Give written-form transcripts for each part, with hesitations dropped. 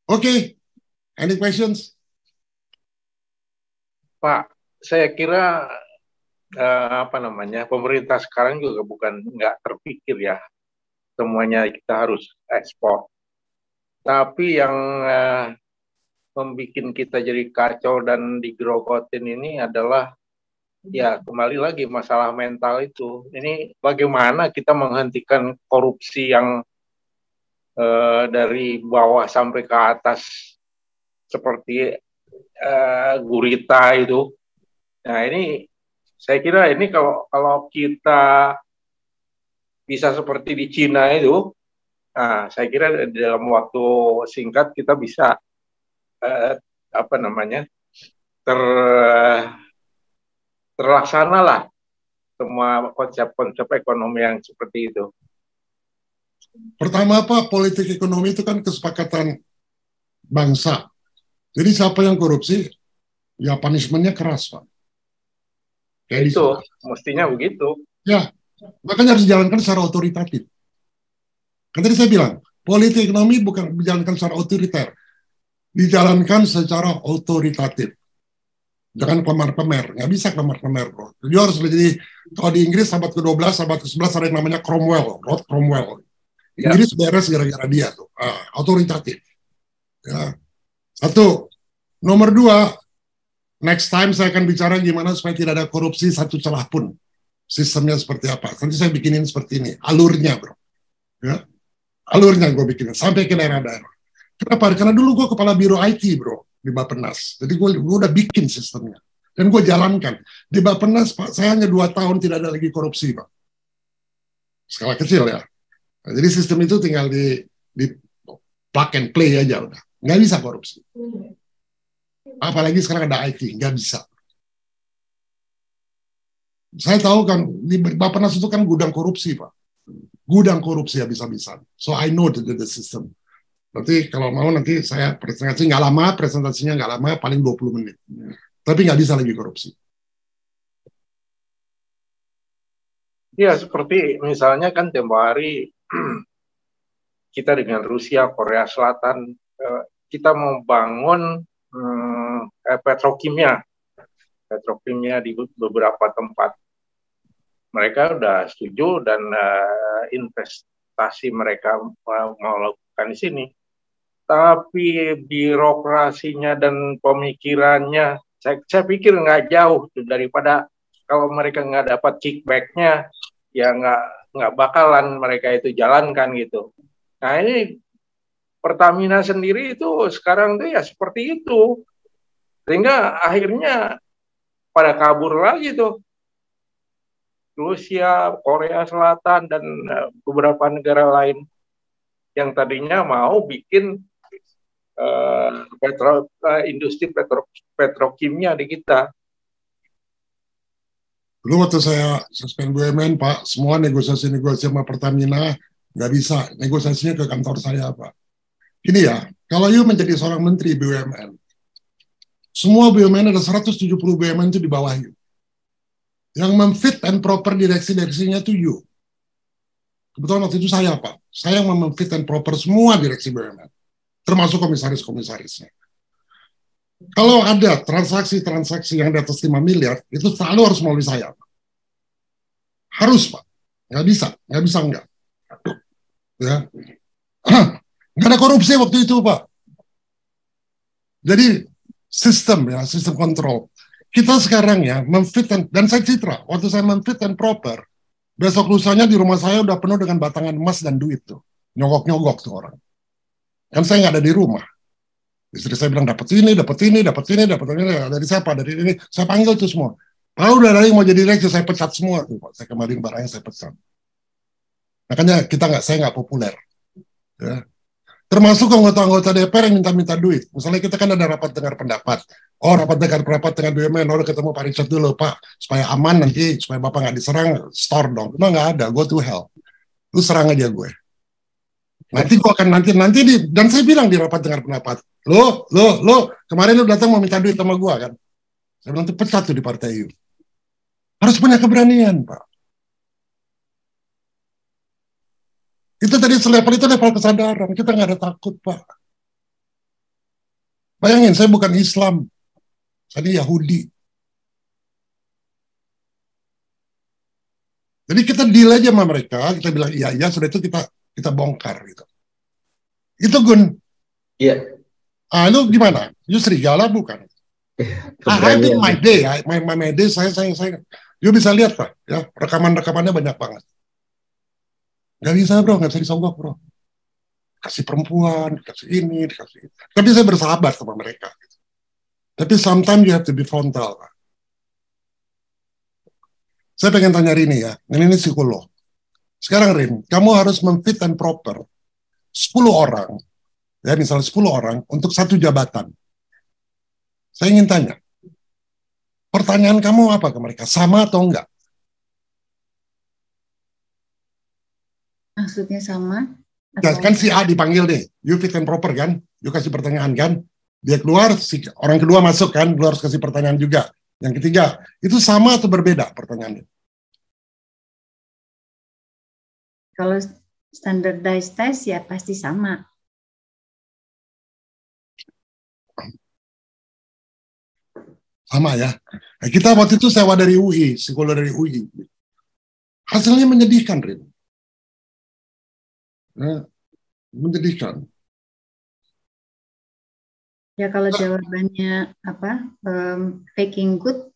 Okay, any questions? Pak, saya kira pemerintah sekarang juga bukan nggak terpikir ya semuanya kita harus ekspor. Tapi yang membuat kita jadi kacau dan digerogotin ini adalah ya kembali lagi masalah mental itu. Ini bagaimana kita menghentikan korupsi yang dari bawah sampai ke atas seperti gurita itu. Nah ini saya kira ini kalau kita bisa seperti di Cina itu, nah saya kira dalam waktu singkat kita bisa terlaksana lah semua konsep-konsep ekonomi yang seperti itu. Pertama Pak, politik ekonomi itu kan kesepakatan bangsa. Jadi siapa yang korupsi, ya punishment-nya keras Pak. Kayak itu, mestinya begitu. Ya, makanya harus dijalankan secara otoritatif. Kan tadi saya bilang, politik ekonomi bukan dijalankan secara otoriter, dijalankan secara otoritatif. Jangan kelemar-kemer, nggak bisa kelemar-kemer, bro. Dia harus menjadi, kalau di Inggris abad ke-12, abad ke-11 ada yang namanya Cromwell, Lord Cromwell. Inggris beres gara-gara dia tuh, otoritatif. Ya. Satu, nomor dua, next time saya akan bicara gimana supaya tidak ada korupsi satu celah pun. Sistemnya seperti apa. Nanti saya bikinin seperti ini, alurnya, bro. Ya. Alurnya gue bikinin, sampai ke daerah-daerah. Kenapa? Karena dulu gue kepala biro IT, bro, di Bappenas. Jadi gue udah bikin sistemnya. Dan gue jalankan. Di Bappenas, Pak, saya hanya 2 tahun tidak ada lagi korupsi, Pak. Skala kecil ya. Nah, jadi sistem itu tinggal di plug and play aja udah. Nggak bisa korupsi. Apalagi sekarang ada IT, nggak bisa. Saya tahu kan, di Bappenas itu kan gudang korupsi, Pak. Gudang korupsi habis-habisan. So I know the system. Nanti kalau mau nanti saya presentasi nggak lama, presentasinya nggak lama, paling 20 menit. Tapi nggak bisa lagi korupsi. Ya, seperti misalnya kan tempo hari kita dengan Rusia, Korea Selatan, kita membangun petrokimia di beberapa tempat. Mereka sudah setuju dan investasi mereka mau lakukan di sini. Tapi birokrasinya dan pemikirannya, saya pikir nggak jauh daripada kalau mereka nggak dapat kickback-nya, ya nggak bakalan mereka itu jalankan gitu. Nah ini Pertamina sendiri itu sekarang tuh ya seperti itu, sehingga akhirnya pada kabur lagi tuh Rusia, Korea Selatan dan beberapa negara lain yang tadinya mau bikin industri petrokimia di kita. Dulu waktu saya suspend BUMN, Pak, semua negosiasi-negosiasi sama Pertamina nggak bisa. Negosiasinya ke kantor saya, Pak. Ini ya, kalau you menjadi seorang menteri BUMN, semua BUMN ada 170 BUMN itu di bawah you. Yang memfit and proper direksi-direksinya itu you. Kebetulan waktu itu saya, Pak. Saya yang memfit and proper semua direksi BUMN. Termasuk komisaris-komisarisnya. Kalau ada transaksi-transaksi yang di atas 5 miliar, itu selalu harus melalui saya. Harus, Pak. Nggak bisa enggak. Ya. Nggak ada korupsi waktu itu, Pak. Jadi, sistem kontrol. Kita sekarang ya, memfit dan saya citra, waktu saya memfit and proper, besok lusanya di rumah saya udah penuh dengan batangan emas dan duit tuh. Nyogok-nyogok tuh orang. Kan saya nggak ada di rumah. Istri saya bilang, dapat ini. Dari siapa? Dari ini. Saya panggil tuh semua. Kalau udah ada yang mau jadi direktur, saya pecat semua tuh, Pak. Saya kemarin barangnya saya pecat. Makanya saya nggak populer. Ya. Termasuk anggota-anggota DPR yang minta duit. Misalnya kita kan ada rapat dengar pendapat. Rapat dengar pendapat dengan BUMN, ketemu Pak Richard dulu, Pak, supaya aman nanti, supaya Bapak nggak diserang, store dong. Emang nggak ada, go to hell. Lu serang aja gue. Nanti gue akan dan saya bilang di rapat dengar pendapat, lo, kemarin lu datang mau minta duit sama gue kan? Saya bilang, pecat tuh di partai you. Harus punya keberanian, Pak. Itu tadi level kesadaran. Kita nggak ada takut, Pak. Bayangin, saya bukan Islam, saya Yahudi. Jadi kita deal aja sama mereka, kita bilang iya, sudah itu kita bongkar gitu. Itu Gun. Iya. Lu gimana? You serigala bukan? I think my day, my day saya, you bisa lihat lah, ya rekamannya banyak banget. Gak bisa bro, gak bisa disogok bro. Kasih perempuan, dikasih ini, dikasih itu. Tapi saya bersahabat sama mereka. Gitu. Tapi sometimes you have to be frontal. Saya pengen tanya Rini ya, ini psikolog. Sekarang Rin, kamu harus memfit and proper 10 orang, ya misalnya 10 orang untuk satu jabatan. Saya ingin tanya, pertanyaan kamu apa ke mereka? Sama atau enggak? Maksudnya sama? Ya, kan si A dipanggil deh, you fit and proper kan? You kasih pertanyaan kan? Dia keluar, si orang kedua masuk kan? Lu harus kasih pertanyaan juga. Yang ketiga, itu sama atau berbeda pertanyaannya? Kalau standardized test ya pasti sama. Sama ya. Nah, kita waktu itu sewa dari UI, psikolog dari UI. Hasilnya menyedihkan, Rin. Nah, menyedihkan. Ya kalau jawabannya apa, faking good,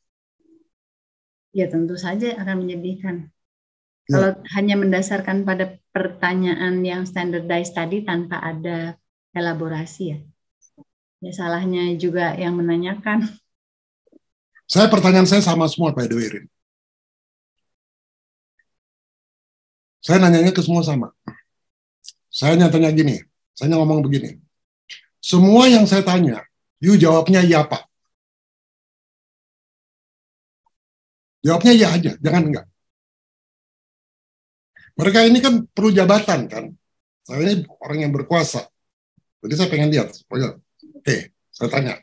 ya tentu saja akan menyedihkan. Ya. Kalau hanya mendasarkan pada pertanyaan yang standardized tadi tanpa ada elaborasi ya salahnya juga yang menanyakan. Pertanyaan saya sama semua Pak Edwirin. Saya nanyanya ke semua sama. Saya nyatanya gini, saya ngomong begini. Semua yang saya tanya, you jawabnya ya Pak. Jawabnya ya aja, jangan enggak. Mereka ini kan perlu jabatan kan. Saya ini orang yang berkuasa. Jadi saya pengen lihat. Oke, saya tanya.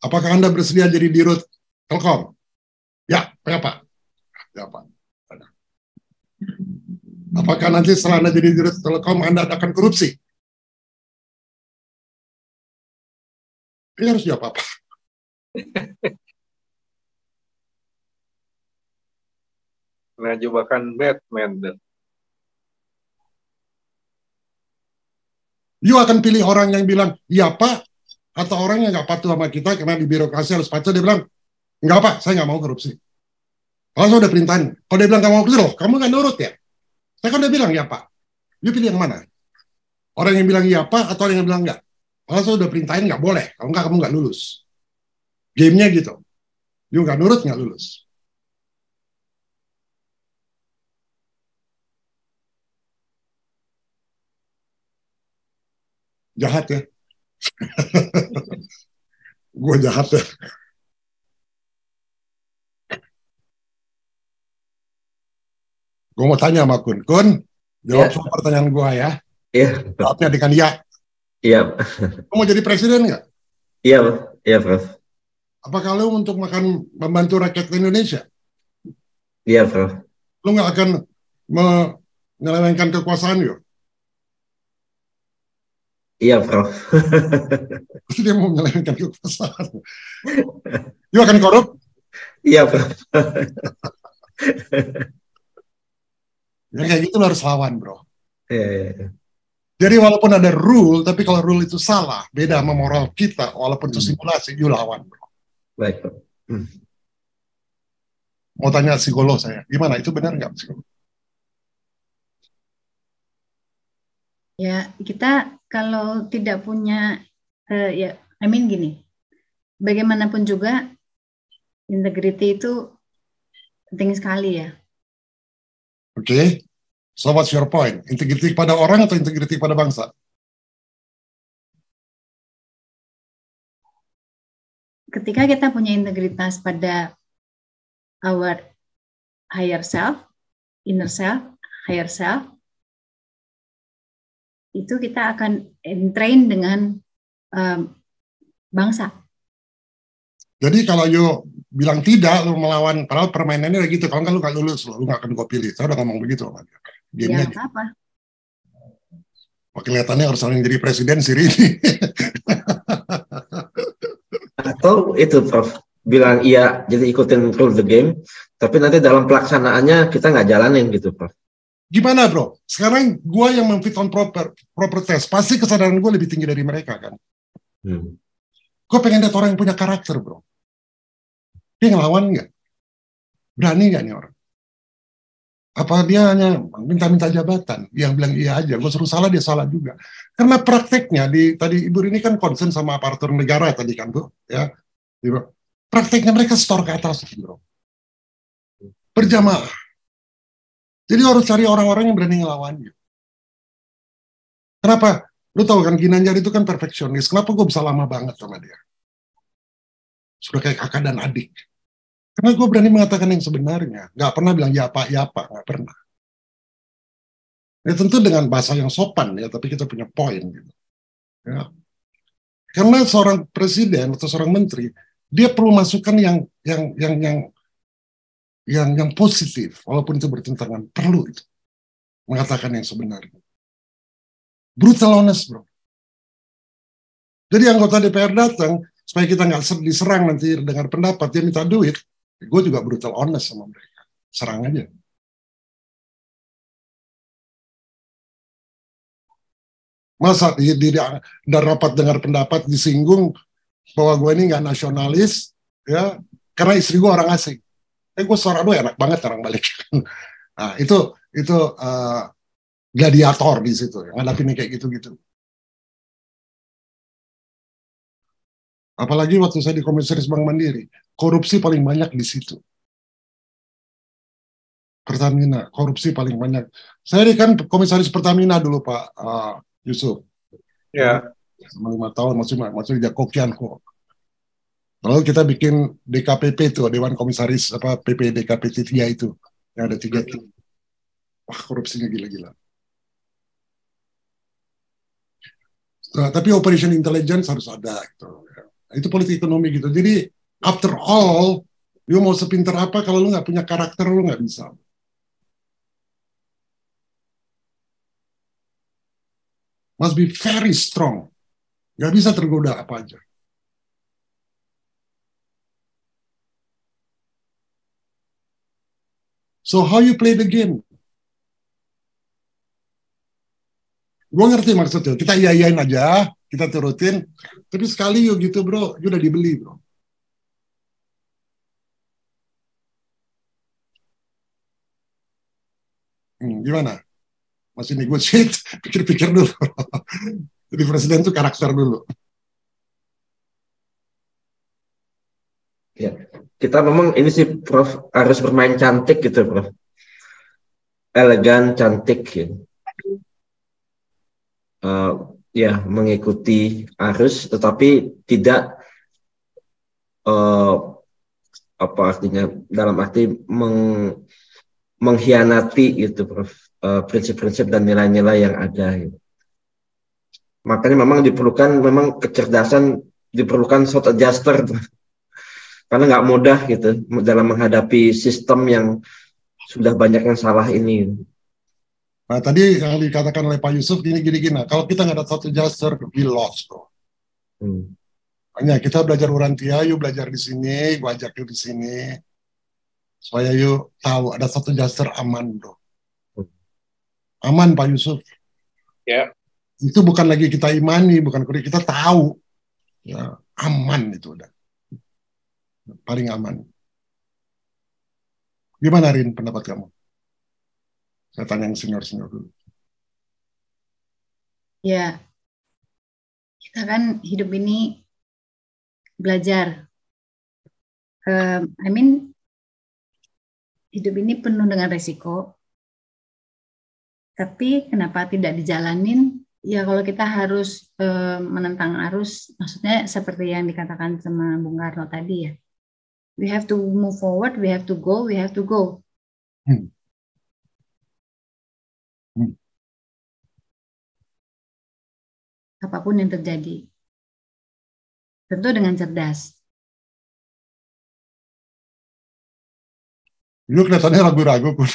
Apakah Anda bersedia jadi dirut Telkom? Ya Pak. Ya Pak. Apakah nanti setelah Anda jadi dirut Telkom, Anda akan korupsi? Ini harus jawab apa? Nah, jebakan Batman. You akan pilih orang yang bilang, iya Pak, atau orang yang nggak patuh sama kita karena di birokrasi harus patuh, dia bilang, enggak Pak, saya nggak mau korupsi. Kalau saya udah perintahin, kalau dia bilang nggak mau korupsi loh, kamu nggak nurut ya? Saya kan udah bilang ya Pak. You pilih yang mana? Orang yang bilang iya Pak atau orang yang bilang enggak? Kalau saya udah perintahin nggak boleh, kalau nggak kamu nggak lulus. Game-nya gitu. You nggak nurut nggak lulus. Jahat ya. Gue jahat ya. Gue mau tanya sama Kun. Kun, jawab semua pertanyaan gue ya. Iya. Jawabnya dengan ya. Iya. Lu mau jadi presiden nggak? Iya, Prof. Apakah lu untuk membantu rakyat Indonesia? Iya, Prof. Lu nggak akan menyelewengkan kekuasaan yuk? Iya, Prof. Pasti dia mau menyelewengkan kekuasaan. Yuk akan korup? Iya, Prof. Ya kayak gitu lo harus lawan, bro. Iya. Jadi walaupun ada rule, tapi kalau rule itu salah, beda sama moral kita, walaupun itu simulasi, yuk lawan, bro. Baik, Prof. Mau tanya psikolog saya, gimana? Itu benar nggak psikolog? Ya, kita kalau tidak punya, gini, bagaimanapun juga, integrity itu penting sekali ya. Oke. So what's your point? Integriti pada orang atau integriti pada bangsa? Ketika kita punya integritas pada our higher self, inner self, higher self, itu kita akan entrain dengan bangsa. Jadi kalau you bilang tidak, lu melawan, padahal permainannya udah gitu, kalau nggak lu nggak lulus, lu nggak akan gue pilih. Saya udah ngomong begitu sama dia. Ya, apa? Kelihatannya harus saling jadi presiden sih ini. Atau itu Prof bilang iya jadi ikutin rule the game, tapi nanti dalam pelaksanaannya kita nggak jalanin gitu Prof. Gimana bro? Sekarang gue yang memfit on proper test, pasti kesadaran gue lebih tinggi dari mereka kan. Gue pengen lihat orang yang punya karakter bro. Dia ngelawan nggak? Berani nggak nih orang? Apa dia hanya minta-minta jabatan? Yang bilang iya aja, gue suruh salah dia salah juga. Karena prakteknya tadi Ibu ini kan concern sama aparatur negara tadi kan bro, ya. Prakteknya mereka store ke atas bro. Berjamaah. Jadi harus cari orang-orang yang berani ngelawannya. Kenapa? Lu tahu kan Ginanjar itu kan perfeksionis. Kenapa gue bisa lama banget sama dia? Sudah kayak kakak dan adik. Karena gue berani mengatakan yang sebenarnya. Gak pernah bilang ya pak, gak pernah. Ya tentu dengan bahasa yang sopan ya, tapi kita punya poin gitu. Ya. Karena seorang presiden atau seorang menteri, dia perlu masukan yang positif, walaupun itu bertentangan, perlu itu mengatakan yang sebenarnya. Brutal honest bro. Jadi anggota DPR datang supaya kita nggak diserang nanti dengar pendapat, dia minta duit, gue juga brutal honest sama mereka, serang aja. Masa dan rapat dengar pendapat disinggung bahwa gue ini nggak nasionalis, ya karena istri gue orang asing. Gue suara lu enak banget orang balik. Nah, itu gladiator di situ, yang ngadapin kayak gitu-gitu. Apalagi waktu saya di Komisaris Bank Mandiri, korupsi paling banyak di situ. Pertamina, korupsi paling banyak. Saya kan Komisaris Pertamina dulu Pak Yusuf. Ya. Selama 5 tahun masih di Jakokian kok. Lalu kita bikin DKPP itu, Dewan Komisaris PP DKPP 3 itu, yang ada 3 tim. Wah, korupsinya gila-gila. Nah, tapi operation intelligence harus ada gitu. Itu politik ekonomi gitu. Jadi after all, lu mau sepintar apa kalau lu nggak punya karakter, lu nggak bisa. Must be very strong. Nggak bisa tergoda apa aja. So how you play the game? Gue ngerti maksudnya. Kita iya-iyain aja, kita turutin. Tapi sekali yuk gitu bro, yuk udah dibeli bro. Gimana? Masih negotiate, pikir-pikir dulu. Jadi presiden itu karakter dulu. Ya, kita memang ini sih Prof harus bermain cantik gitu Prof. Elegan, cantik gitu. Ya mengikuti arus, tetapi tidak apa artinya dalam arti mengkhianati gitu Prof prinsip-prinsip dan nilai-nilai yang ada. Gitu. Makanya memang diperlukan kecerdasan, diperlukan short adjuster. Karena nggak mudah gitu dalam menghadapi sistem yang sudah banyak yang salah ini. Nah tadi yang dikatakan oleh Pak Yusuf gini. Nah, kalau kita nggak ada satu adjuster, we lost bro. Hanya kita belajar Urantia, yuk belajar di sini, gua ajak yuk di sini, supaya yuk tahu ada satu adjuster aman bro. Aman Pak Yusuf. Ya. Itu bukan lagi kita imani, bukan kita tahu, ya aman itu udah. Paling aman. Gimana Rin pendapat kamu? Saya tanya yang senior-senior dulu. Ya, kita kan hidup ini belajar. Hidup ini penuh dengan resiko. Tapi kenapa tidak dijalanin? Ya kalau kita harus menentang arus, maksudnya seperti yang dikatakan sama Bung Karno tadi ya. We have to move forward, we have to go, we have to go. Apapun yang terjadi. Tentu dengan cerdas. Lu kelihatannya ragu-ragu, Kun.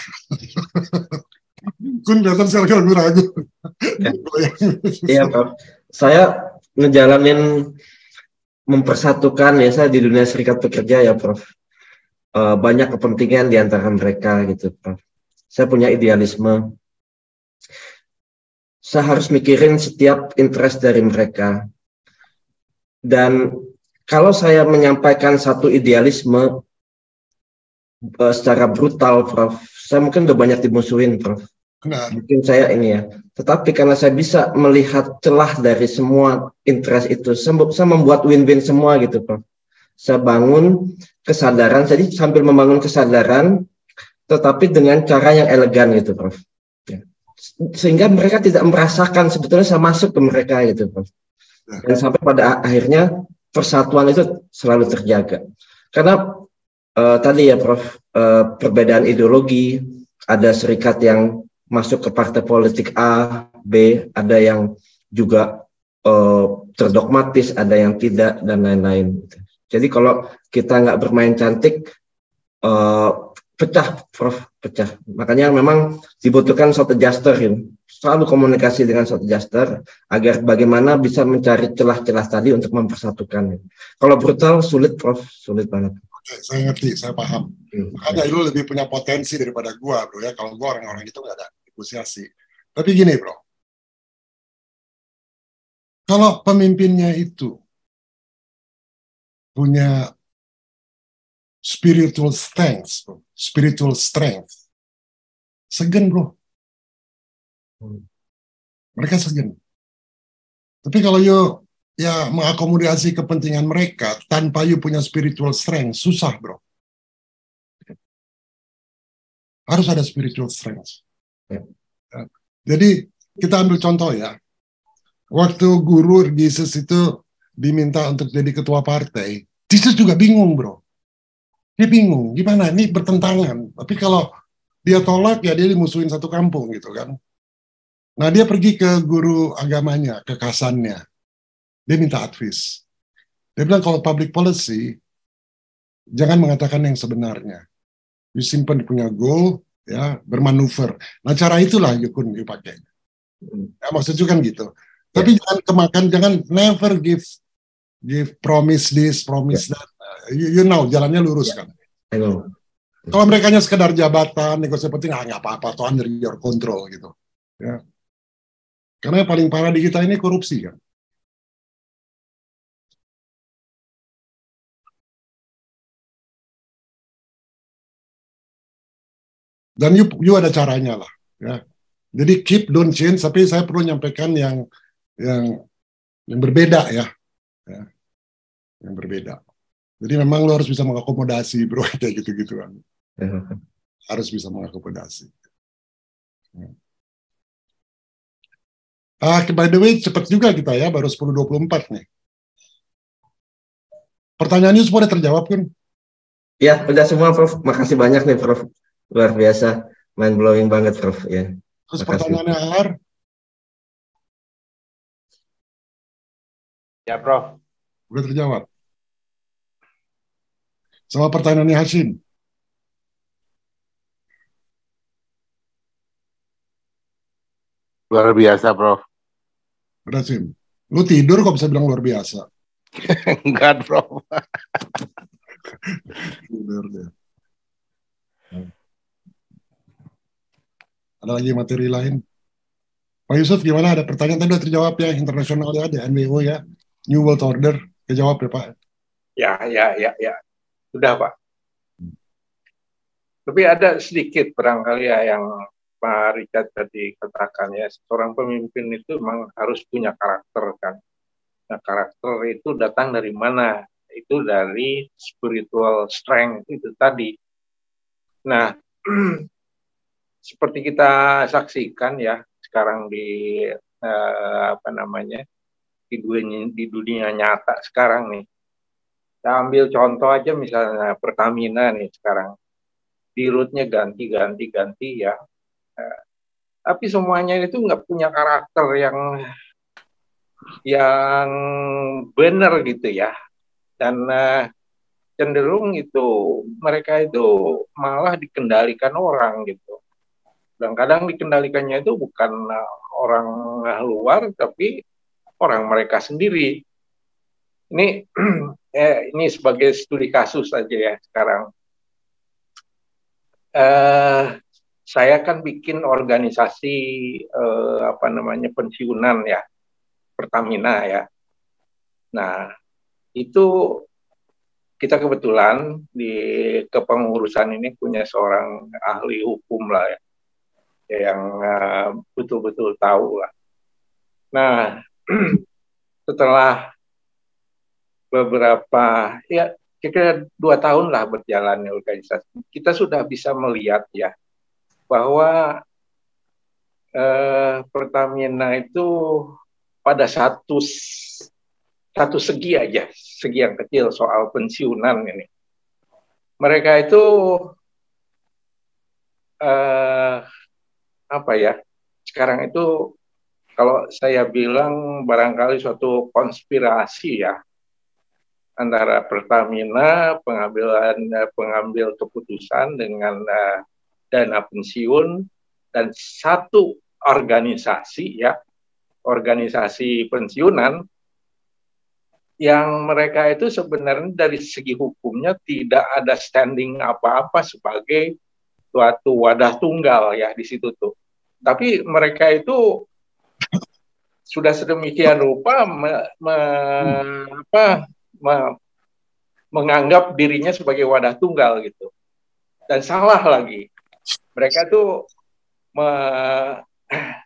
Kun kelihatan saya ragu-ragu. Iya, Prof. Saya ngejalanin mempersatukan ya, saya di dunia serikat pekerja ya Prof. Banyak kepentingan di antara mereka gitu Prof. Saya punya idealisme. Saya harus mikirin setiap interest dari mereka. Dan kalau saya menyampaikan satu idealisme secara brutal, Prof, saya mungkin udah banyak dimusuhin, Prof. Benar. Mungkin saya ini ya. Tetapi karena saya bisa melihat celah dari semua interest itu, saya membuat win-win semua gitu, Prof. Saya bangun kesadaran, jadi sambil membangun kesadaran, tetapi dengan cara yang elegan gitu, Prof. Sehingga mereka tidak merasakan sebetulnya saya masuk ke mereka gitu, Prof. Dan sampai pada akhirnya persatuan itu selalu terjaga. Karena tadi ya Prof, perbedaan ideologi, ada serikat yang masuk ke partai politik A, B, ada yang juga terdogmatis, ada yang tidak, dan lain-lain. Jadi kalau kita nggak bermain cantik, pecah, Prof, pecah. Makanya memang dibutuhkan short adjuster, selalu komunikasi dengan short adjuster agar bagaimana bisa mencari celah-celah tadi untuk mempersatukan. Kalau brutal sulit, Prof, sulit banget. Oke, saya ngerti, saya paham. Makanya lu lebih punya potensi daripada gua, bro ya. Kalau gua orang-orang itu nggak ada negosiasi. Tapi gini, bro. Kalau pemimpinnya itu punya spiritual strength, bro. Spiritual strength. Segen, bro. Mereka segen. Tapi kalau you ya mengakomodasi kepentingan mereka tanpa you punya spiritual strength, susah, bro. Harus ada spiritual strength. Ya. Jadi kita ambil contoh ya. Waktu guru Jesus itu diminta untuk jadi ketua partai, Jesus juga bingung, bro. Dia bingung, gimana? Ini bertentangan. Tapi kalau dia tolak, ya dia dimusuhin satu kampung gitu kan. Nah, dia pergi ke guru agamanya, ke kasannya. Dia minta advice. Dia bilang kalau public policy, jangan mengatakan yang sebenarnya. You simpan punya goal, ya, bermanuver. Nah, cara itulah Yukun dipakai. Ya, maksudnya kan gitu. Tapi jangan kemakan, jangan never give promise this, promise that. You know, jalannya lurus kan. Kalau mereka sekedar jabatan, negosiasi penting, nggak apa-apa, itu under your control gitu. Ya. Karena yang paling parah di kita ini korupsi kan. Dan you ada caranya lah. Ya. Jadi keep, don't change, tapi saya perlu nyampaikan yang berbeda ya. Yang berbeda. Jadi memang lo harus bisa mengakomodasi, bro, kayak gitu-gitu kan. Harus bisa mengakomodasi. By the way, cepat juga kita ya, baru 10.24 nih. Pertanyaannya semua udah terjawab kan? Ya, udah semua, Prof. Makasih banyak nih, Prof. Luar biasa, mind blowing banget, Prof. Ya. Terus pertanyaannya Ar? Ya, Prof. Udah terjawab. Sama pertanyaannya Hashim. Luar biasa, Prof. Udah, Sim. Lu tidur kok bisa bilang luar biasa? Enggak, Prof. Tidur deh. Ada lagi materi lain? Pak Yusuf, gimana? Ada pertanyaan tadi udah terjawab ya, internasional ya, ada NWO ya, New World Order, kejawab ya Pak? Ya. Sudah Pak. Tapi ada sedikit barangkali ya yang Pak Richard tadi katakan ya, seorang pemimpin itu memang harus punya karakter kan. Nah, karakter itu datang dari mana? Itu dari spiritual strength itu tadi. Nah, seperti kita saksikan ya sekarang di di dunia nyata sekarang nih. Kita ambil contoh aja misalnya Pertamina nih sekarang. Dirutnya ganti ya. Tapi semuanya itu nggak punya karakter yang benar gitu ya. Dan cenderung itu mereka itu malah dikendalikan orang gitu. Dan kadang dikendalikannya itu bukan orang luar, tapi orang mereka sendiri. Ini ini sebagai studi kasus saja ya sekarang. Saya kan bikin organisasi pensiunan ya, Pertamina ya. Nah, itu kita kebetulan di kepengurusan ini punya seorang ahli hukum lah ya, yang betul-betul tahu lah. Nah, setelah beberapa ya kira-kira 2 tahun lah berjalannya organisasi, kita sudah bisa melihat ya bahwa Pertamina itu pada satu segi aja, segi yang kecil soal pensiunan ini, mereka itu sekarang itu kalau saya bilang barangkali suatu konspirasi ya antara Pertamina pengambil keputusan dengan dana pensiun dan satu organisasi ya, organisasi pensiunan yang mereka itu sebenarnya dari segi hukumnya tidak ada standing apa-apa sebagai suatu wadah tunggal ya di situ tuh. Tapi mereka itu sudah sedemikian rupa menganggap dirinya sebagai wadah tunggal gitu. Dan salah lagi. Mereka tuh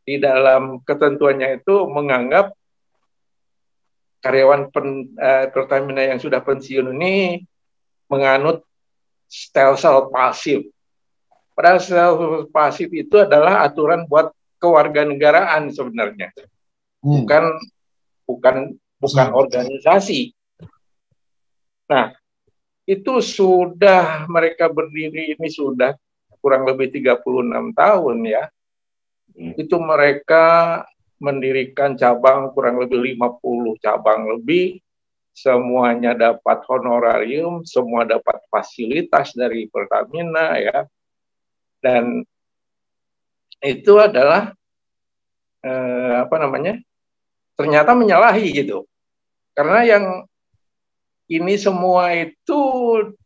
di dalam ketentuannya itu menganggap karyawan Pertamina yang sudah pensiun ini menganut stelsel pasif. Padahal stelsel pasif itu adalah aturan buat kewarganegaraan sebenarnya. Bukan organisasi. Nah, itu sudah mereka berdiri ini sudah kurang lebih 36 tahun ya. Itu mereka mendirikan cabang kurang lebih 50 cabang lebih, semuanya dapat honorarium, semua dapat fasilitas dari Pertamina ya. Dan itu adalah ternyata menyalahi gitu. Karena yang ini semua itu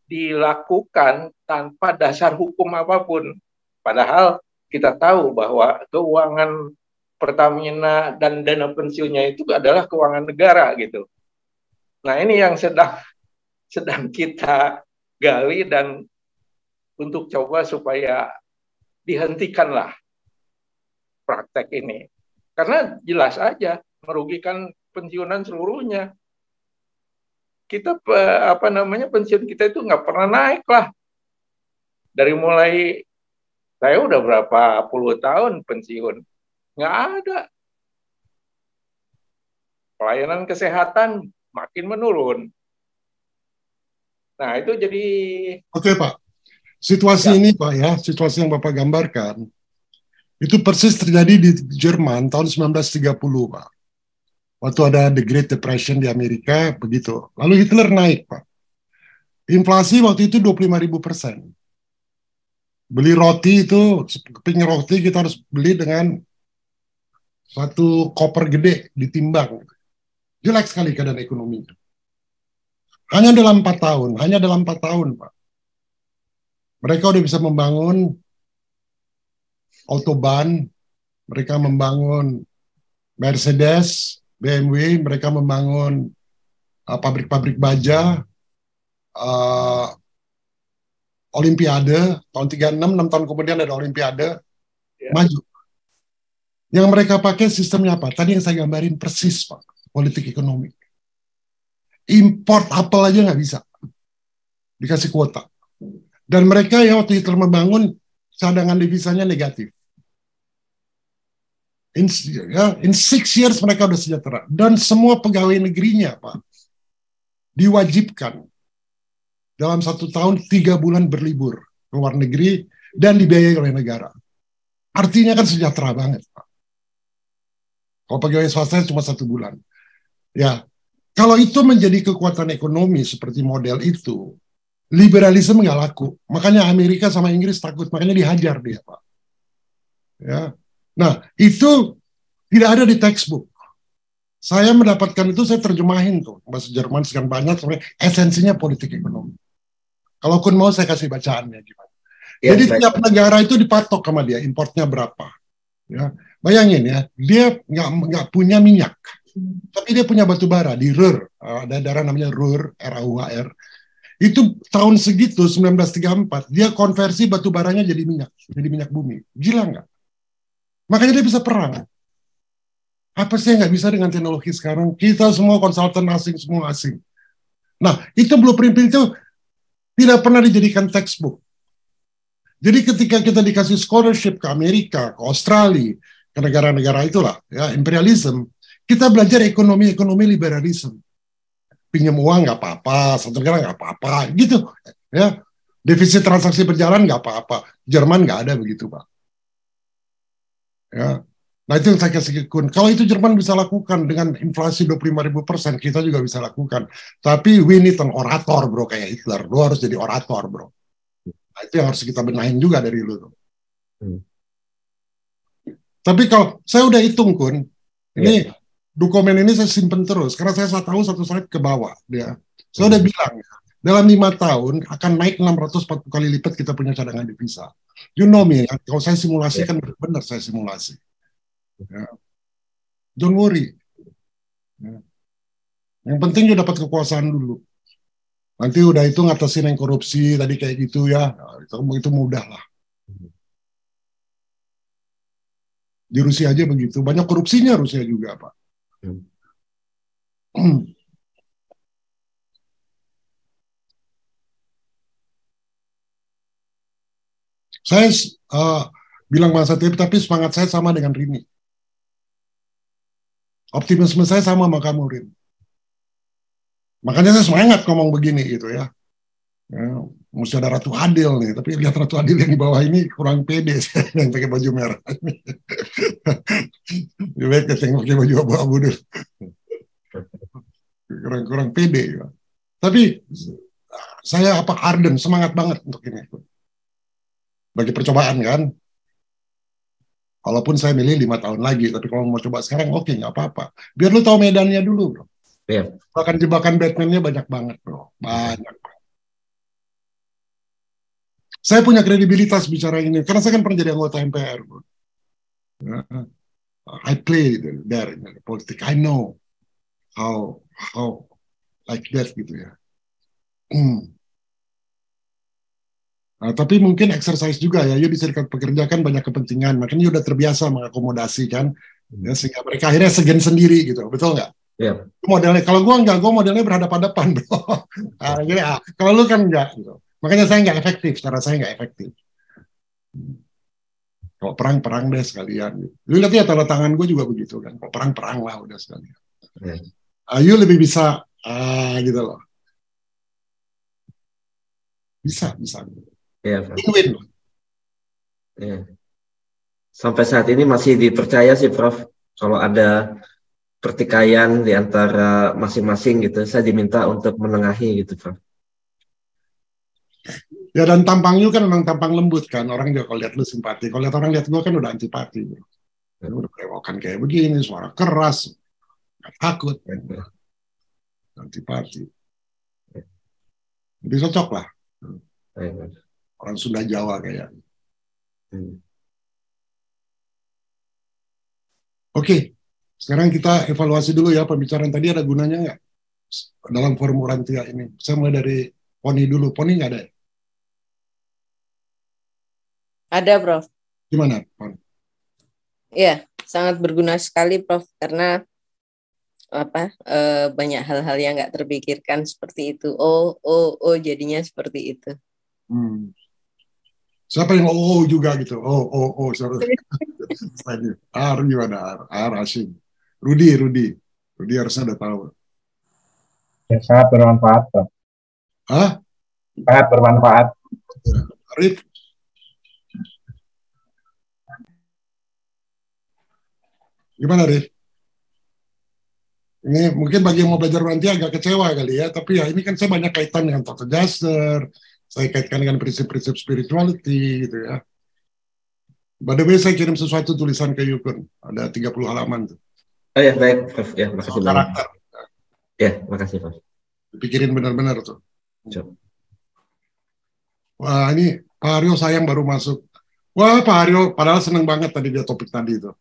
dilakukan tanpa dasar hukum apapun. Padahal kita tahu bahwa keuangan Pertamina dan dana pensiunnya itu adalah keuangan negara gitu. Nah, ini yang sedang kita gali dan untuk coba supaya dihentikanlah praktek ini. Karena jelas aja merugikan pensiunan seluruhnya. Kita pensiun kita itu nggak pernah naik lah. Dari mulai saya udah berapa puluh tahun pensiun, nggak ada. Pelayanan kesehatan makin menurun. Nah, itu jadi... Oke, Pak. Situasi ini, Pak, ya, situasi yang Bapak gambarkan, itu persis terjadi di Jerman tahun 1930, Pak. Waktu ada The Great Depression di Amerika, begitu. Lalu Hitler naik, Pak. Inflasi waktu itu 25.000%. Beli roti itu, keping roti kita harus beli dengan satu koper gede ditimbang. Jelek sekali keadaan ekonominya. Hanya dalam 4 tahun, Pak. Mereka udah bisa membangun autobahn, mereka membangun Mercedes, BMW, mereka membangun pabrik-pabrik baja, Olimpiade, tahun 36, 6 tahun kemudian ada Olimpiade, maju. Yang mereka pakai sistemnya apa? Tadi yang saya gambarin persis, Pak, politik ekonomi. Import apel aja nggak bisa. Dikasih kuota. Dan mereka ya waktu Hitler membangun, cadangan devisanya negatif. In 6 years mereka udah sejahtera. Dan semua pegawai negerinya, Pak, diwajibkan dalam 1 tahun 3 bulan berlibur ke luar negeri dan dibiayai oleh negara. Artinya kan sejahtera banget, Pak. Kalau pegawai swasta cuma 1 bulan. Ya, kalau itu menjadi kekuatan ekonomi seperti model itu, liberalisme nggak laku. Makanya Amerika sama Inggris takut, makanya dihajar dia, Pak. Ya. Nah, itu tidak ada di textbook. Saya mendapatkan itu, saya terjemahin tuh bahasa Jerman sekian banyak, sebenarnya esensinya politik ekonomi. Kalau kun mau saya kasih bacaannya gimana. Ya, Jadi baik. setiap negara itu dipatok sama dia, importnya berapa. Ya, bayangin ya, dia nggak punya minyak, tapi dia punya batu bara di Ruhr, ada daerah namanya Ruhr, RAUHR. Itu tahun segitu 1934 dia konversi batu baranya jadi minyak bumi. Gila nggak? Makanya dia bisa perang. Apa sih yang nggak bisa dengan teknologi sekarang? Kita semua konsultan asing, semua asing. Nah, itu blueprint itu tidak pernah dijadikan textbook. Jadi ketika kita dikasih scholarship ke Amerika, ke Australia, ke negara-negara itulah, ya imperialism, kita belajar ekonomi liberalism. Pinjam uang nggak apa-apa, satu negara nggak apa-apa, gitu. Ya, defisit transaksi berjalan nggak apa-apa. Jerman nggak ada begitu, Pak. Ya. Nah itu yang saya kasih kun. Kalau itu Jerman bisa lakukan dengan inflasi 25.000%, kita juga bisa lakukan. Tapi we need an orator, bro, kayak Hitler. Lu harus jadi orator, bro. Nah, itu yang harus kita benahin juga dari lu. Tapi kalau saya udah hitung, kun, ini dokumen ini saya simpen terus, karena saya tahu satu slide ke bawah. Ya. Saya udah bilang, dalam 5 tahun akan naik 640 kali lipat kita punya cadangan devisa. You know me, kalau saya simulasi kan benar saya simulasi. Ya. Don't worry. Ya. Yang penting you dapat kekuasaan dulu. Nanti udah itu ngatasin yang korupsi tadi kayak gitu ya, itu mudah lah. Di Rusia aja begitu, banyak korupsinya Rusia juga, Pak. Saya bilang masa tapi semangat saya sama dengan Rini. Optimisme saya sama kamu, Rin. Makanya saya semangat ngomong begini gitu ya. Mesti ada Ratu Adil nih, tapi lihat Ratu Adil yang di bawah ini kurang pede yang pakai baju merah. Lebih baik yang pakai baju abu-abu dulu. Kurang pede. Ya. Tapi saya arden, semangat banget untuk ini. Bagi percobaan kan. Walaupun saya milih 5 tahun lagi, tapi kalau mau coba sekarang, oke, nggak apa-apa. Biar lu tahu medannya dulu, bro. Yeah. Bahkan jebakan Batman-nya banyak banget, bro. Banyak. Saya punya kredibilitas bicara ini, karena saya kan pernah jadi anggota MPR, bro. I play there in the politik. I know how like that gitu ya. Nah, tapi mungkin exercise juga ya, di serikat pekerja kan banyak kepentingan, makanya udah terbiasa mengakomodasi kan, ya, sehingga mereka akhirnya segan sendiri gitu, betul nggak? Yeah. Modelnya, kalau gue enggak, gue modelnya berhadapan-hadapan, bro. Nah, jadi, kalau lu kan enggak, gitu. Makanya saya nggak efektif, cara saya nggak efektif. Kalau perang deh sekalian. Gitu. Lu lihat ya tanda tangan gue juga begitu kan, kalau perang lah udah sekalian. Yeah. Ayo lebih bisa, gitu loh. Bisa. Ya, win-win. Ya. Sampai saat ini masih dipercaya sih, Prof. Kalau ada pertikaian di antara masing-masing gitu, saya diminta untuk menengahi gitu, Prof. Ya dan tampang lu kan memang tampang lembut kan, orang juga kalau lihat lu simpati. Kalau lihat orang lihat gua kan udah antipati. Udah berewokan kayak begini, suara keras, nggak takut, antipati. Jadi cocok lah. Orang Sunda Jawa kayak. Oke, sekarang kita evaluasi dulu ya pembicaraan tadi ada gunanya nggak dalam forum Urantia ini. Saya mulai dari Poni dulu. Poni nggak ada? Ada, Prof. Gimana, Pon? Iya, sangat berguna sekali, Prof. Karena banyak hal-hal yang nggak terpikirkan seperti itu. Jadinya seperti itu. Siapa yang juga gitu? Sorry. Gimana? Asim. Rudi harusnya udah tahu. Ya, sangat bermanfaat, Prof. Hah? Sangat bermanfaat. Arif? Gimana, Arif? Ini mungkin bagi yang mau belajar nanti agak kecewa kali ya, tapi ya ini kan saya banyak kaitan dengan Thought Adjuster, saya kaitkan dengan prinsip-prinsip spirituality gitu ya. By the way, saya kirim sesuatu tulisan ke Yukun, ada 30 halaman tuh. Oh ya, baik, Prof. Ya, makasih soal banyak. karakter. Ya, makasih, Prof. Pikirin benar-benar tuh. Siap. Wah, ini Pak Aryo sayang baru masuk. Wah, Pak Aryo, padahal seneng banget tadi dia topik tadi itu.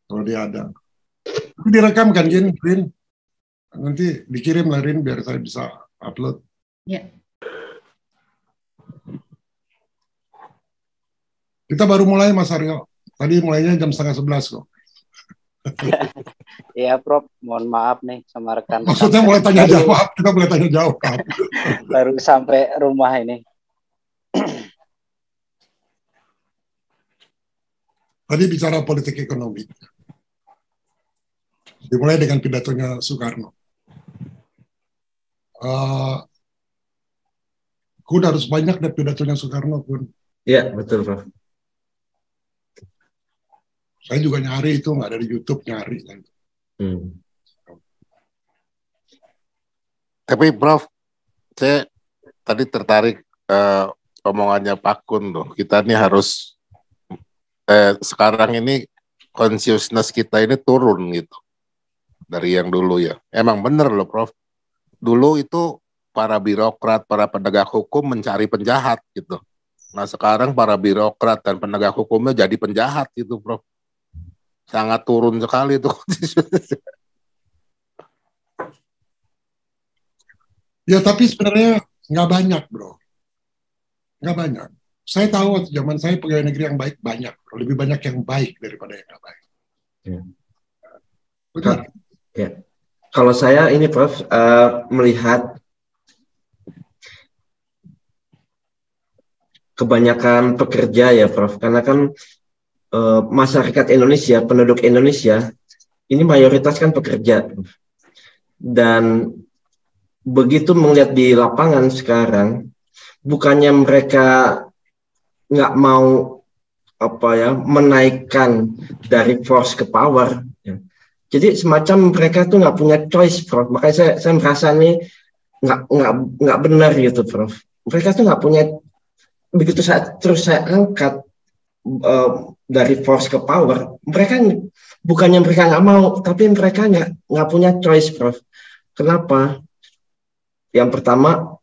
Kalau dia ada. Tapi direkam kan, Rin? Nanti dikirim lah, Rin, biar saya bisa upload. Ya. Kita baru mulai, Mas Aryo. Tadi mulainya jam 10:30 kok. Iya, Prof. Mohon maaf nih sama rekan-rekan. Maksudnya mulai tanya jawab, kita mulai tanya jawab. Baru sampai rumah ini. Tadi bicara politik ekonomi. Dimulai dengan pidatonya Soekarno. Kun harus banyak dari pidatonya Soekarno, Kun. Iya, betul, Prof. Saya juga nyari itu, nggak dari YouTube, nyari. Tapi Prof, saya tadi tertarik omongannya Pak Kun tuh. Kita nih harus sekarang ini consciousness kita ini turun gitu dari yang dulu ya. Emang bener loh Prof. Dulu itu para birokrat, para penegak hukum mencari penjahat gitu. Nah sekarang para birokrat dan penegak hukumnya jadi penjahat gitu Prof. Sangat turun sekali itu. Ya tapi sebenarnya nggak banyak bro. Nggak banyak. Saya tahu waktu zaman saya pegawai negeri yang baik banyak. Lebih banyak yang baik daripada yang nggak baik. Ya. Benar. Ya. Kalau saya ini Prof, melihat kebanyakan pekerja ya Prof, karena kan masyarakat Indonesia, penduduk Indonesia ini mayoritas kan pekerja. Dan begitu melihat di lapangan sekarang, bukannya mereka nggak mau menaikkan dari force ke power. Ya. Jadi semacam mereka tuh nggak punya choice, Prof. Makanya saya merasa ini nggak benar gitu, Prof. Mereka tuh nggak punya, begitu saya angkat dari force ke power, mereka bukannya mereka nggak mau, tapi mereka nggak punya choice, Prof. Kenapa? Yang pertama,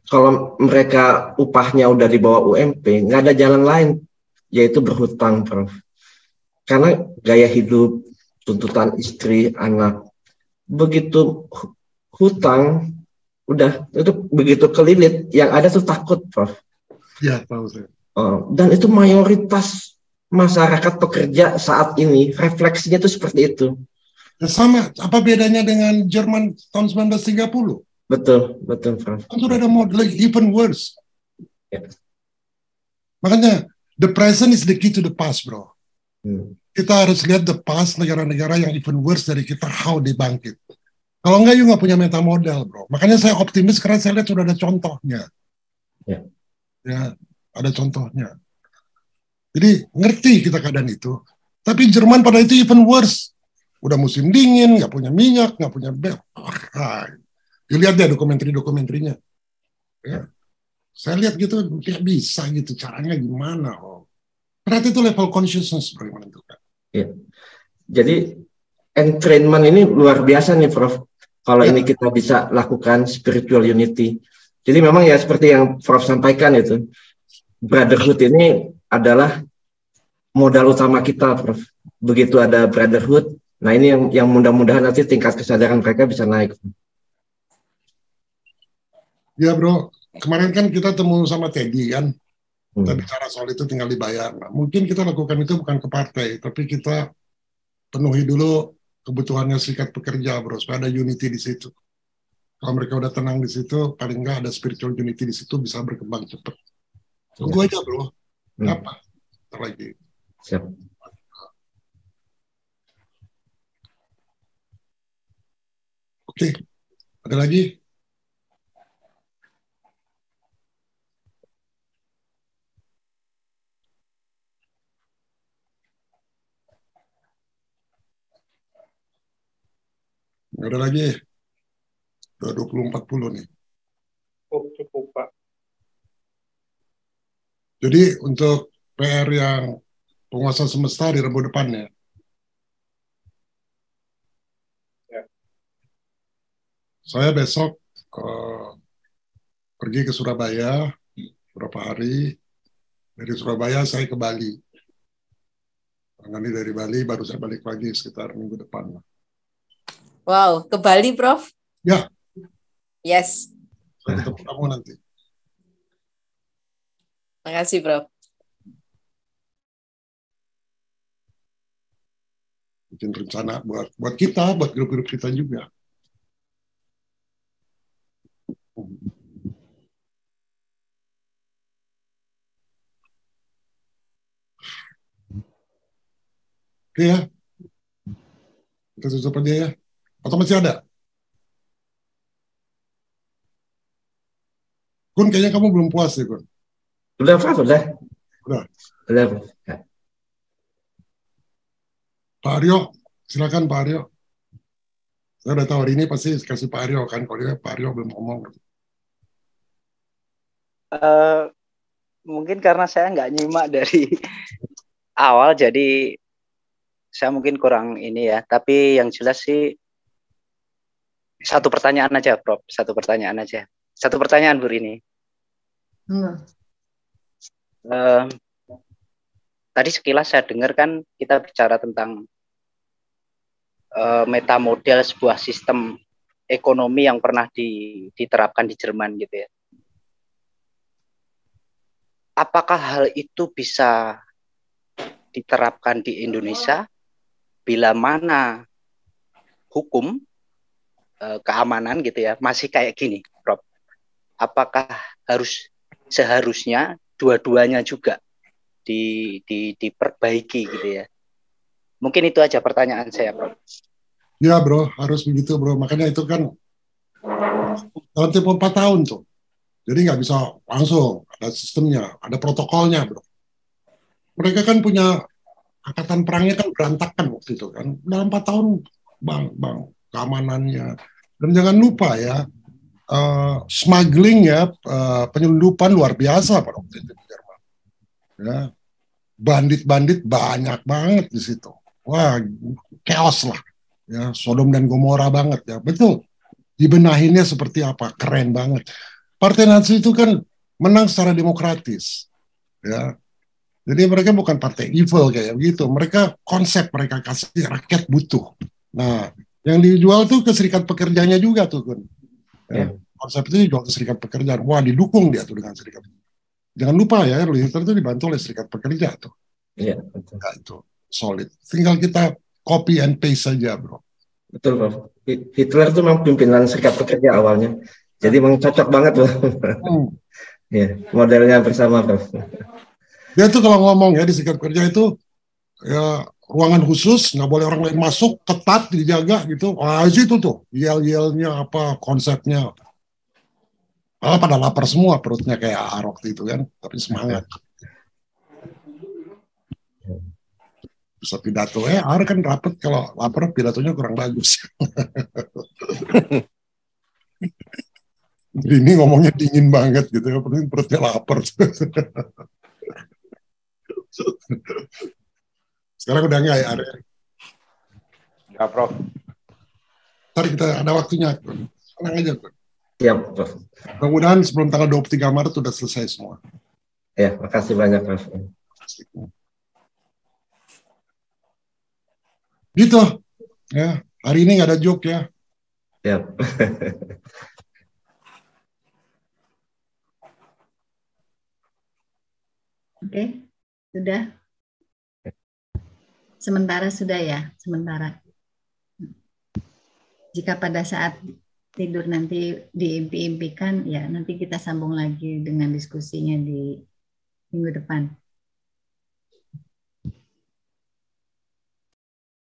kalau mereka upahnya udah di bawah UMP, nggak ada jalan lain, yaitu berhutang, Prof. Karena gaya hidup, tuntutan istri, anak, begitu hutang, udah itu begitu kelilit, yang ada tuh takut, Prof. Ya, tahu saya. Dan itu mayoritas masyarakat pekerja saat ini, refleksinya itu seperti itu. Ya, sama, apa bedanya dengan Jerman tahun 1930? Betul, Prof. Kan sudah ada model even worse. Ya. Makanya, the present is the key to the past, bro. Kita harus lihat the past, negara-negara yang even worse dari kita, how they bangkit. Kalau enggak, you nggak punya meta model, bro. Makanya saya optimis karena saya lihat sudah ada contohnya. Ya, ada contohnya. Jadi, ngerti kita keadaan itu. Tapi Jerman pada itu even worse. Udah musim dingin, nggak punya minyak, nggak punya bel. You lihat deh dokumenterinya. Ya. Saya lihat gitu, tidak bisa gitu. Caranya gimana? Berarti itu level consciousness bro, yang menentukan. Ya. Jadi entrainment ini luar biasa nih Prof. Kalau ini kita bisa lakukan spiritual unity. Jadi memang ya seperti yang Prof sampaikan itu, brotherhood ini adalah modal utama kita, Prof. Begitu ada brotherhood, nah ini yang mudah-mudahan nanti tingkat kesadaran mereka bisa naik. Ya bro, kemarin kan kita temu sama Teddy kan, kita bicara soal itu tinggal dibayar. Nah, mungkin kita lakukan itu bukan ke partai, tapi kita penuhi dulu kebutuhannya serikat pekerja bro, supaya ada unity di situ. Kalau mereka udah tenang di situ, paling nggak ada spiritual unity di situ, bisa berkembang cepat. Tunggu aja bro, apa? Ntar lagi. Siap. Oke, ada lagi? Nggak ada lagi. Udah 20.40 nih. Cukup, Pak. Jadi untuk PR yang penguasa semesta di Rabu depannya, Saya besok pergi ke Surabaya beberapa hari. Dari Surabaya saya ke Bali. Nanti dari Bali baru saya balik lagi sekitar minggu depan. Wow, ke Bali, Prof? Ya. Yes. Saya ketemu kamu nanti. Makasih, Prof. Bikin rencana buat kita, buat grup-grup kita juga. Oke ya. Kita tutup aja ya. Atau masih ada? Kun, kayaknya kamu belum puas ya, Kun. Udah, Prof, udah. Udah. Udah, Prof. Ya. Pak Aryo, silakan Pak Aryo. Saya udah tahu hari ini pasti kasih Pak Aryo kan, kalau dia Pak Aryo belum ngomong. Mungkin karena saya nggak nyimak dari awal, jadi saya mungkin kurang ini ya. Tapi yang jelas sih satu pertanyaan aja, Prof. Satu pertanyaan aja. Satu pertanyaan, Bu ini. Tadi sekilas saya dengar kan kita bicara tentang metamodel sebuah sistem ekonomi yang pernah diterapkan di Jerman gitu ya. Apakah hal itu bisa diterapkan di Indonesia bila mana hukum keamanan gitu ya masih kayak gini, Prof? Apakah seharusnya dua-duanya juga diperbaiki gitu ya? Mungkin itu aja pertanyaan saya, Prof. Ya, Bro, harus begitu, Bro. Makanya itu kan dalam tempo 4 tahun tuh. Jadi nggak bisa langsung, ada sistemnya, ada protokolnya, Bro. Mereka kan punya angkatan perangnya kan berantakan waktu itu kan. Dalam 4 tahun, bang, keamanannya. Dan jangan lupa ya, smuggling ya, penyelundupan luar biasa pada waktu itu di Jerman. Ya, bandit-bandit banyak banget di situ. Wah, chaos lah. Ya, Sodom dan Gomora banget ya. Betul. Dibenahinnya seperti apa? Keren banget. Partai Nazi itu kan menang secara demokratis. Ya. Jadi mereka bukan partai evil kayak begitu. Mereka konsep mereka kasih rakyat butuh. Nah, yang dijual tuh ke serikat pekerjanya juga tuh kan. Ya. Konsep itu dijual ke serikat pekerja. Wah, didukung dia tuh dengan serikat. Jangan lupa ya, Hitler itu dibantu oleh serikat pekerja tuh. Iya, betul. Nah, itu solid. Tinggal kita copy and paste saja, Bro. Betul, Prof. Hitler itu memang pimpinan serikat pekerja awalnya. Jadi memang cocok banget, Prof. Ya, modelnya bersama, Prof. Dia tuh kalau ngomong ya di serikat pekerja itu ya ruangan khusus, nggak boleh orang lain masuk, ketat dijaga gitu. Wah, itu tuh yel-yelnya apa konsepnya. Pada lapar semua perutnya kayak Arok itu kan, tapi semangat. Bisa pidato Ar kan rapet, kalau lapar pidatonya kurang bagus. Ini ngomongnya dingin banget gitu ya, perutnya lapar. Sekarang udah enggak ya Ar? Enggak, Prof. Ntar kita ada waktunya, tenang aja. Siap, Prof. Mudah-mudahan sebelum tanggal 23 Maret sudah selesai semua. Ya, makasih banyak, Prof. Gitu ya, hari ini nggak ada joke ya. Siap. Oke, sudah. Sementara sudah ya, sementara. Jika pada saat tidur nanti diimpi-impikan, ya nanti kita sambung lagi dengan diskusinya di minggu depan.